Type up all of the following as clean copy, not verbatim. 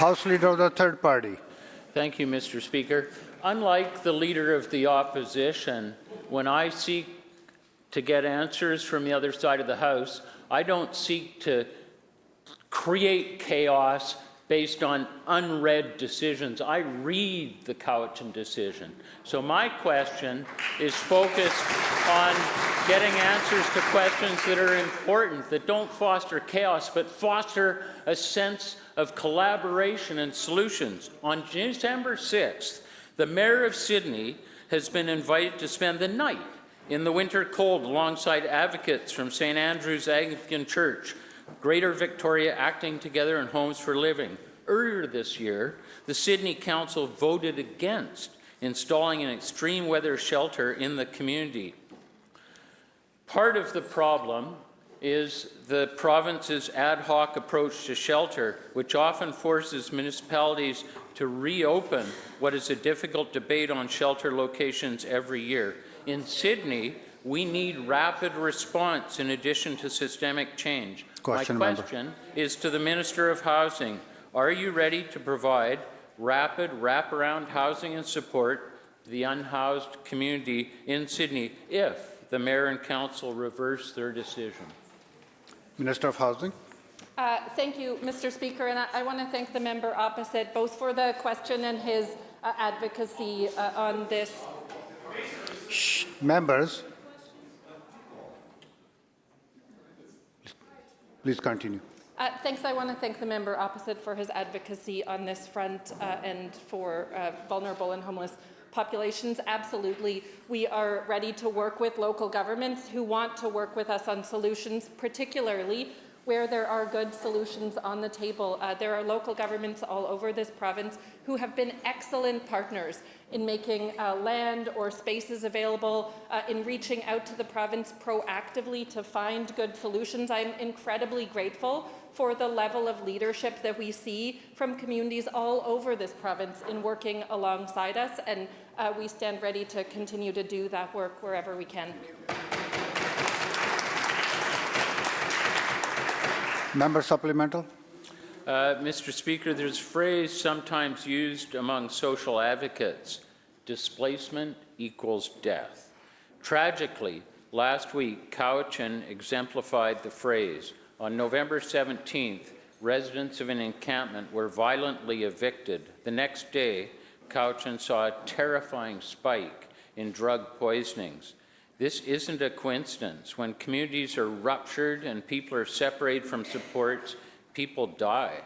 House Leader of the Third Party. Thank you, Mr. Speaker. Unlike the Leader of the Opposition, when I seek to get answers from the other side of the House, I don't seek to create chaos based on unread decisions. I read the Cowichan decision. So my question is focused on getting answers to questions that are important, that don't foster chaos, but foster a sense of collaboration and solutions. On December 6th, the Mayor of Sidney has been invited to spend the night in the winter cold alongside advocates from St. Andrew's Anglican Church, Greater Victoria Acting Together and Homes for Living. Earlier this year, the Sidney Council voted against installing an extreme weather shelter in the community. Part of the problem is the province's ad hoc approach to shelter, which often forces municipalities to reopen what is a difficult debate on shelter locations every year. In Sidney, we need rapid response in addition to systemic change. My question is to the Minister of Housing. Are you ready to provide rapid wraparound housing and support to the unhoused community in Sidney if the Mayor and Council reverse their decision? Minister of Housing. Thank you, Mr. Speaker, and I want to thank the member opposite both for the question and his advocacy on this. Shh, members, please continue. Thanks. I want to thank the member opposite for his advocacy on this front and for vulnerable and homeless populations. Absolutely. We are ready to work with local governments who want to work with us on solutions, particularly where there are good solutions on the table. There are local governments all over this province who have been excellent partners in making land or spaces available, in reaching out to the province proactively to find good solutions. I'm incredibly grateful for the level of leadership that we see from communities all over this province in working alongside us, and we stand ready to continue to do that work wherever we can. Member supplemental. Mr. Speaker, there's a phrase sometimes used among social advocates: displacement equals death. Tragically, last week, Cowichan exemplified the phrase. On November 17th, residents of an encampment were violently evicted. The next day, Cowichan saw a terrifying spike in drug poisonings. This isn't a coincidence. When communities are ruptured and people are separated from supports, people die.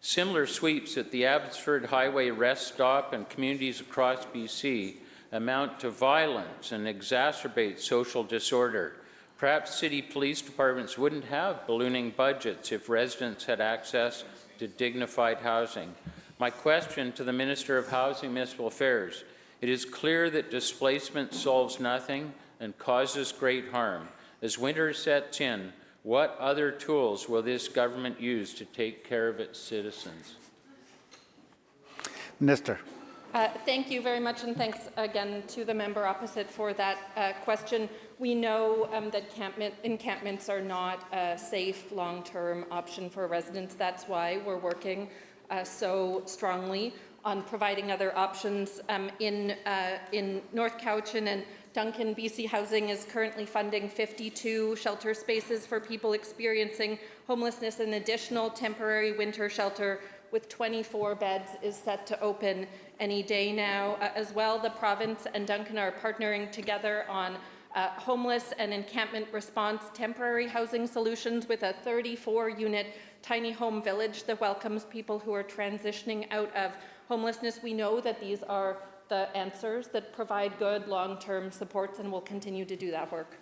Similar sweeps at the Abbotsford Highway rest stop and communities across BC amount to violence and exacerbate social disorder. Perhaps city police departments wouldn't have ballooning budgets if residents had access to dignified housing. My question to the Minister of Housing and Municipal Affairs: it is clear that displacement solves nothing and causes great harm. As winter sets in, what other tools will this government use to take care of its citizens? Minister. Thank you very much, and thanks again to the member opposite for that question. We know that encampments are not a safe long-term option for residents. That's why we're working so strongly on providing other options. In North Cowichan and Duncan, BC Housing is currently funding 52 shelter spaces for people experiencing homelessness. An additional temporary winter shelter with 24 beds is set to open any day now. As well, the province and Duncan are partnering together on homeless and encampment response temporary housing solutions with a 34-unit tiny home village that welcomes people who are transitioning out of homelessness. We know that these are the answers that provide good long-term supports, and we'll continue to do that work.